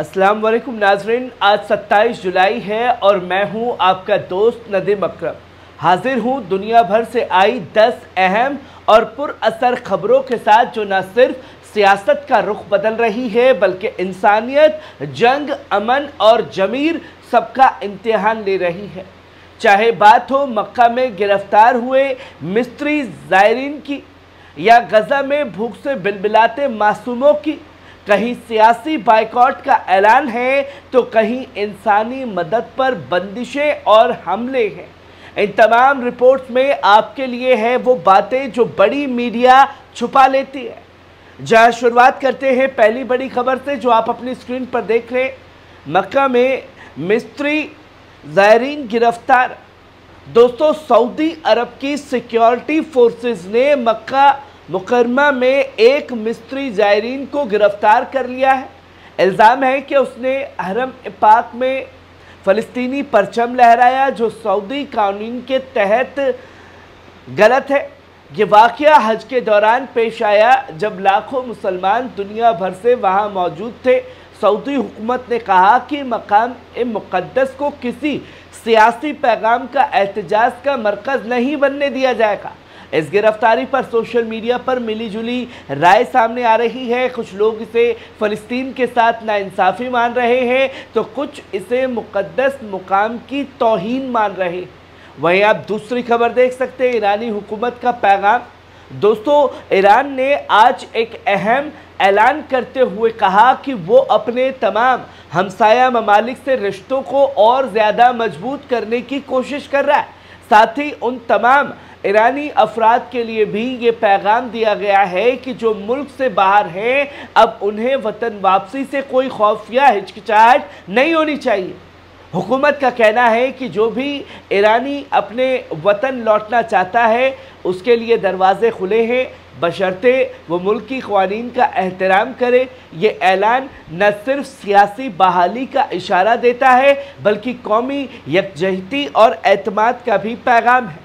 अस्सलाम वालेकुम नाजरीन, आज 27 जुलाई है और मैं हूं आपका दोस्त नदीम अकरम। हाजिर हूं दुनिया भर से आई 10 अहम और पुरअसर खबरों के साथ जो न सिर्फ सियासत का रुख बदल रही है बल्कि इंसानियत, जंग, अमन और जमीर सबका इम्तिहान ले रही है। चाहे बात हो मक्का में गिरफ्तार हुए मिस्री ज़ायरीन की या गजा में भूख से बिलबिलाते मासूमों की, कहीं सियासी बाइकॉट का ऐलान है तो कहीं इंसानी मदद पर बंदिशें और हमले हैं। इन तमाम रिपोर्ट्स में आपके लिए है वो बातें जो बड़ी मीडिया छुपा लेती है। जहां शुरुआत करते हैं पहली बड़ी खबर से जो आप अपनी स्क्रीन पर देख रहे हैं। मक्का में मिस्री ज़ायरीन गिरफ्तार। दोस्तों, सऊदी अरब की सिक्योरिटी फोर्सेस ने मक्का मुकरमा में एक मिस्री ज़ायरीन को गिरफ्तार कर लिया है। इल्ज़ाम है कि उसने हरम पाक में फ़लस्तीनी परचम लहराया जो सऊदी कानून के तहत गलत है। ये वाक़या हज के दौरान पेश आया जब लाखों मुसलमान दुनिया भर से वहाँ मौजूद थे। सऊदी हुकूमत ने कहा कि मकाम मुक़द्दस को किसी सियासी पैगाम का एहतजाज का मरकज़ नहीं बनने दिया जाएगा। इस गिरफ्तारी पर सोशल मीडिया पर मिलीजुली राय सामने आ रही है। कुछ लोग इसे फ़लस्तीन के साथ नाइंसाफ़ी मान रहे हैं तो कुछ इसे मुक़द्दस मुकाम की तौहीन मान रहे हैं। वहीं आप दूसरी खबर देख सकते हैं, ईरानी हुकूमत का पैगाम। दोस्तों, ईरान ने आज एक अहम ऐलान करते हुए कहा कि वो अपने तमाम हमसाया ममालिक से रिश्तों को और ज़्यादा मजबूत करने की कोशिश कर रहा है। साथ ही उन तमाम ईरानी अफराद के लिए भी ये पैगाम दिया गया है कि जो मुल्क से बाहर हैं अब उन्हें वतन वापसी से कोई खौफ या हिचकिचाहट नहीं होनी चाहिए। हुकूमत का कहना है कि जो भी ईरानी अपने वतन लौटना चाहता है उसके लिए दरवाजे खुले हैं, बशर्ते वो मुल्क की क़वानीन का एहतराम करे। ये ऐलान न सिर्फ सियासी बहाली का इशारा देता है बल्कि कौमी यकजहती और एतमाद का भी पैगाम है।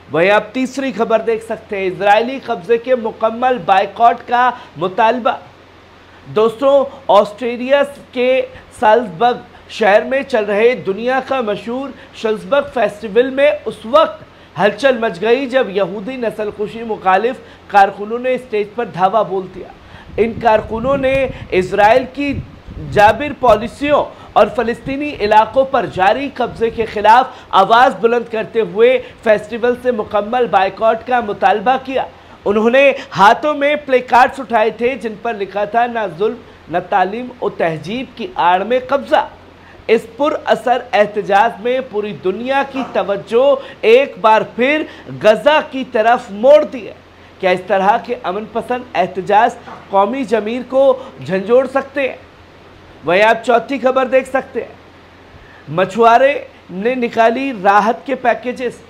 वहीं आप तीसरी खबर देख सकते हैं, इजरायली कब्जे के मुकम्मल बाइकॉट का मुतालबा। दोस्तों, ऑस्ट्रेलिया के साल्ज़बर्ग शहर में चल रहे दुनिया का मशहूर साल्ज़बर्ग फेस्टिवल में उस वक्त हलचल मच गई जब यहूदी नस्लकुशी मुखालिफ कारकुनों ने स्टेज पर धावा बोल दिया। इन कारकुनों ने इजराइल की जाबिर पॉलिसियों और फ़लस्तीनी इलाकों पर जारी कब्जे के खिलाफ आवाज़ बुलंद करते हुए फेस्टिवल से मुकम्मल बाइकॉट का मुतालबा किया। उन्होंने हाथों में प्ले कार्ड्स उठाए थे जिन पर लिखा था ना जुल्म न तालीम और तहजीब की आड़ में कब्जा। इस पुरअसर एहतजाज में पूरी दुनिया की तवज्जो एक बार फिर गजा की तरफ मोड़ दी है। क्या इस तरह के अमन पसंद एहतजाज कौमी जमीर को झंझोड़ सकते हैं? वहीं आप चौथी खबर देख सकते हैं, मछुआरे ने निकाली राहत के पैकेजेस।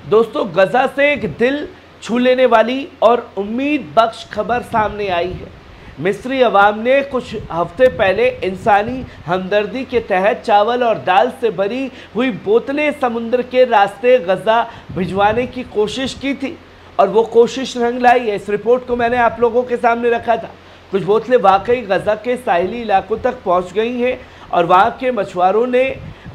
दोस्तों, गजा से एक दिल छू लेने वाली और उम्मीद बख्श खबर सामने आई है। मिस्री अवाम ने कुछ हफ्ते पहले इंसानी हमदर्दी के तहत चावल और दाल से भरी हुई बोतलें समुद्र के रास्ते गजा भिजवाने की कोशिश की थी और वो कोशिश रंग लाई है। इस रिपोर्ट को मैंने आप लोगों के सामने रखा था। कुछ बोतलें वाकई गजा के साहिली इलाकों तक पहुंच गई हैं और वहां के मछुआरों ने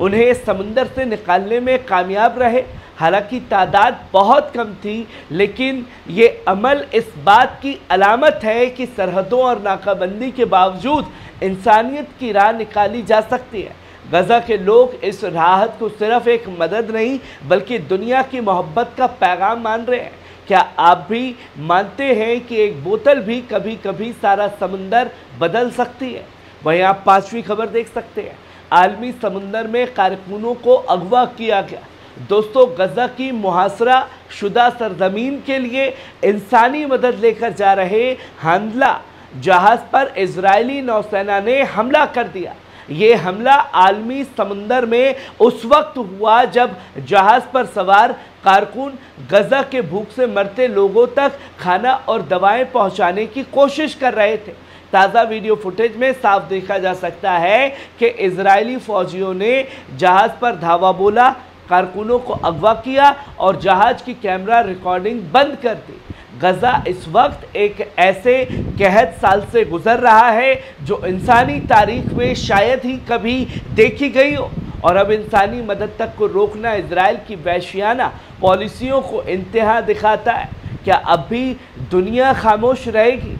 उन्हें समुंदर से निकालने में कामयाब रहे। हालांकि तादाद बहुत कम थी, लेकिन ये अमल इस बात की अलामत है कि सरहदों और नाकाबंदी के बावजूद इंसानियत की राह निकाली जा सकती है। गजा के लोग इस राहत को सिर्फ एक मदद नहीं बल्कि दुनिया की मोहब्बत का पैगाम मान रहे हैं। क्या आप भी मानते हैं कि एक बोतल भी कभी कभी सारा समुंदर बदल सकती है? वहीं आप पांचवी खबर देख सकते हैं, आलमी समुंदर में कारकुनों को अगवा किया गया। दोस्तों, गजा की मुहासरा शुदा सरजमीन के लिए इंसानी मदद लेकर जा रहे हमला जहाज़ पर इजरायली नौसेना ने हमला कर दिया। ये हमला आलमी समुंदर में उस वक्त हुआ जब जहाज़ पर सवार कारकुन गजा के भूख से मरते लोगों तक खाना और दवाएं पहुंचाने की कोशिश कर रहे थे। ताज़ा वीडियो फुटेज में साफ देखा जा सकता है कि इजरायली फौजियों ने जहाज़ पर धावा बोला, कारकुनों को अगवा किया और जहाज़ की कैमरा रिकॉर्डिंग बंद कर दी। गजा इस वक्त एक ऐसे कहत साल से गुजर रहा है जो इंसानी तारीख में शायद ही कभी देखी गई हो, और अब इंसानी मदद तक को रोकना इजराइल की वहशियाना पॉलिसियों को इंतहा दिखाता है। क्या अब भी दुनिया खामोश रहेगी?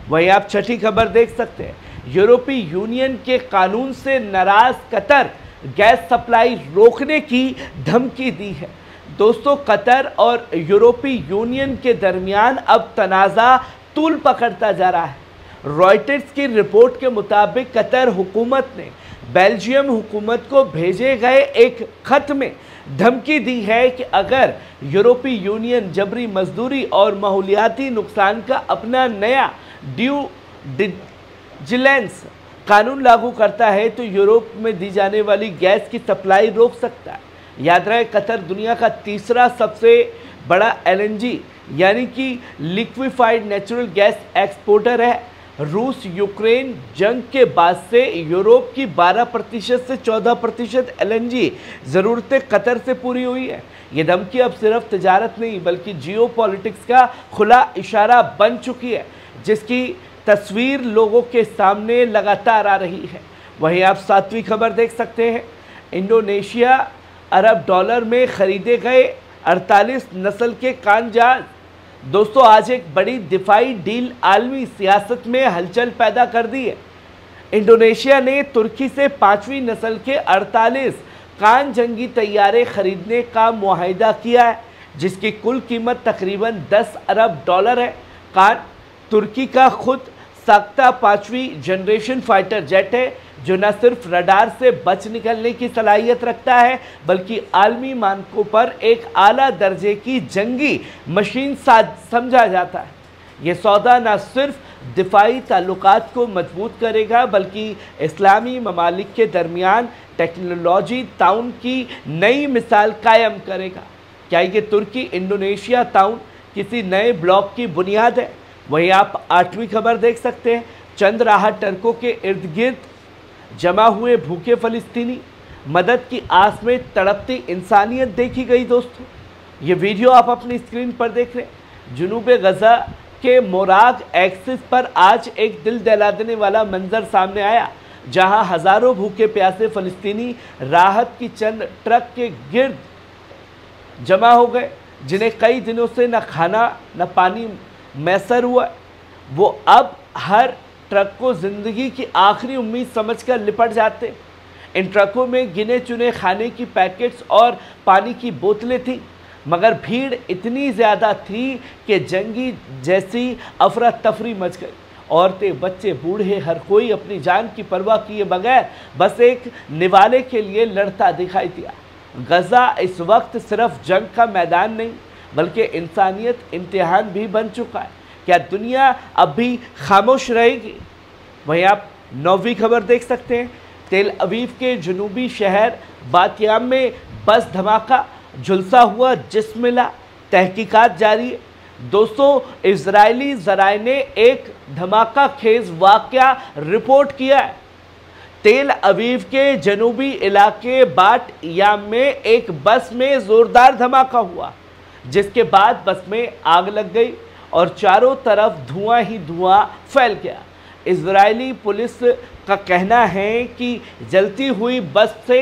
वहीं आप छठी खबर देख सकते हैं, यूरोपीय यूनियन के कानून से नाराज कतर गैस सप्लाई रोकने की धमकी दी है। दोस्तों, कतर और यूरोपीय यूनियन के दरमियान अब तनाज़ा तूल पकड़ता जा रहा है। रॉयटर्स की रिपोर्ट के मुताबिक कतर हुकूमत ने बेल्जियम हुकूमत को भेजे गए एक खत में धमकी दी है कि अगर यूरोपीय यूनियन जबरी मजदूरी और माहौलियाती नुकसान का अपना नया ड्यू डिलिजेंस कानून लागू करता है तो यूरोप में दी जाने वाली गैस की सप्लाई रोक सकता है। याद रहे, कतर दुनिया का तीसरा सबसे बड़ा एलएनजी यानी कि लिक्विफाइड नेचुरल गैस एक्सपोर्टर है। रूस यूक्रेन जंग के बाद से यूरोप की 12% से 14% एलएनजी ज़रूरतें कतर से पूरी हुई है। ये धमकी अब सिर्फ तिजारत नहीं बल्कि जियोपॉलिटिक्स का खुला इशारा बन चुकी है, जिसकी तस्वीर लोगों के सामने लगातार आ रही है। वहीं आप 7वीं खबर देख सकते हैं, इंडोनेशिया अरब डॉलर में खरीदे गए 48 नस्ल के कान जहाज। दोस्तों, आज एक बड़ी दिफाई डील आलमी सियासत में हलचल पैदा कर दी है। इंडोनेशिया ने तुर्की से 5वीं नस्ल के 48 कान जंगी तैयारे खरीदने का मुआहिदा किया है, जिसकी कुल कीमत तकरीबन 10 अरब डॉलर है। कान तुर्की का खुद साख्ता 5वीं जनरेशन फाइटर जेट है, जो न सिर्फ रडार से बच निकलने की सलाहियत रखता है बल्कि आलमी मानकों पर एक आला दर्जे की जंगी मशीन समझा जाता है। ये सौदा न सिर्फ दिफाई ताल्लुकात को मजबूत करेगा बल्कि इस्लामी ममालिक के दरमियान टेक्नोलॉजी ताउन की नई मिसाल कायम करेगा। क्या ये तुर्की इंडोनेशिया ताउन किसी नए ब्लॉक की बुनियाद है? वहीं आप 8वीं खबर देख सकते हैं, चंद राहत टर्कों के इर्द गिर्द जमा हुए भूखे फलिस्तीनी, मदद की आस में तड़पती इंसानियत देखी गई। दोस्तों, ये वीडियो आप अपनी स्क्रीन पर देख रहे हैं। जुनूब गजा के मोराग एक्सिस पर आज एक दिल दहला देने वाला मंजर सामने आया, जहां हजारों भूखे प्यासे फलिस्तीनी राहत की चंद ट्रक के गिर्द जमा हो गए, जिन्हें कई दिनों से न खाना न पानी मैसर हुआ। वो अब हर ट्रक को ज़िंदगी की आखिरी उम्मीद समझकर लिपट जाते। इन ट्रकों में गिने चुने खाने की पैकेट्स और पानी की बोतलें थीं, मगर भीड़ इतनी ज़्यादा थी कि जंगी जैसी अफरा तफरी मच गई। औरतें, बच्चे, बूढ़े, हर कोई अपनी जान की परवाह किए बगैर बस एक निवाले के लिए लड़ता दिखाई दिया। गजा इस वक्त सिर्फ जंग का मैदान नहीं बल्कि इंसानियत इम्तिहान भी बन चुका है। क्या दुनिया अब भी खामोश रहेगी? वहीं आप 9वीं खबर देख सकते हैं, तेल अवीव के जनूबी शहर बातियाम में बस धमाका, झुलसा हुआ जिस्म मिला, तहकीकात जारी है। दोस्तों, इजरायली ज़राए ने एक धमाका खेज वाक़या रिपोर्ट किया है। तेल अवीव के जनूबी इलाके बाट याम में एक बस में ज़ोरदार धमाका हुआ, जिसके बाद बस में आग लग गई और चारों तरफ धुआं ही धुआं फैल गया। इजरायली पुलिस का कहना है कि जलती हुई बस से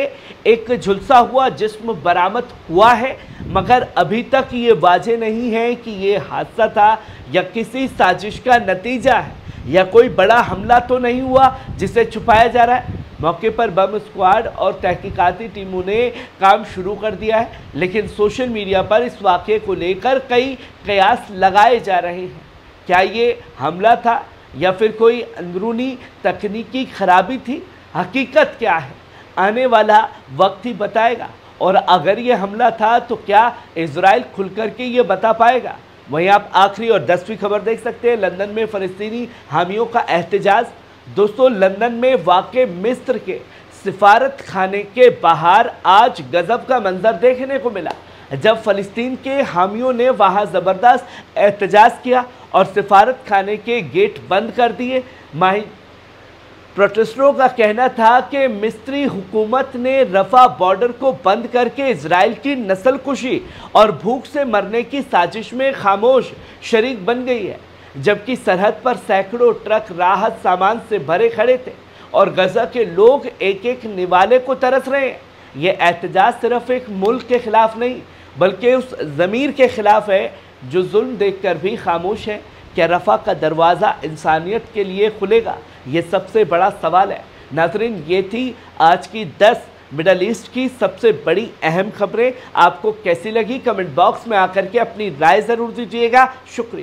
एक झुलसा हुआ जिस्म बरामद हुआ है, मगर अभी तक ये वाज़ेह नहीं है कि ये हादसा था या किसी साजिश का नतीजा है या कोई बड़ा हमला तो नहीं हुआ जिसे छुपाया जा रहा है। मौके पर बम स्क्वाड और तहकीकाती टीमों ने काम शुरू कर दिया है, लेकिन सोशल मीडिया पर इस वाक़े को लेकर कई कयास लगाए जा रहे हैं। क्या ये हमला था या फिर कोई अंदरूनी तकनीकी खराबी थी? हकीकत क्या है, आने वाला वक्त ही बताएगा। और अगर ये हमला था तो क्या इजराइल खुलकर के ये बता पाएगा? वहीं आप आखिरी और 10वीं खबर देख सकते हैं, लंदन में फ़लस्तीनी हामियों का एहतजाज। दोस्तों, लंदन में वाक़े मिस्र के सिफारत खाने के बाहर आज गजब का मंजर देखने को मिला, जब फ़लस्तीन के हामियों ने वहां ज़बरदस्त एहतजाज किया और सिफारत खाने के गेट बंद कर दिए। प्रोटेस्टरों का कहना था कि मिस्री हुकूमत ने रफा बॉर्डर को बंद करके इजराइल की नस्लकुशी और भूख से मरने की साजिश में खामोश शरीक बन गई है, जबकि सरहद पर सैकड़ों ट्रक राहत सामान से भरे खड़े थे और गजा के लोग एक एक निवाले को तरस रहे हैं। ये एहतजाज सिर्फ एक मुल्क के खिलाफ नहीं बल्कि उस ज़मीर के खिलाफ है जो जुल्म देखकर भी खामोश है। क्या रफ़ा का दरवाज़ा इंसानियत के लिए खुलेगा? ये सबसे बड़ा सवाल है। नाज़रीन, ये थी आज की 10 मिडल ईस्ट की सबसे बड़ी अहम खबरें। आपको कैसी लगी? कमेंट बॉक्स में आकर के अपनी राय ज़रूर दीजिएगा। शुक्रिया।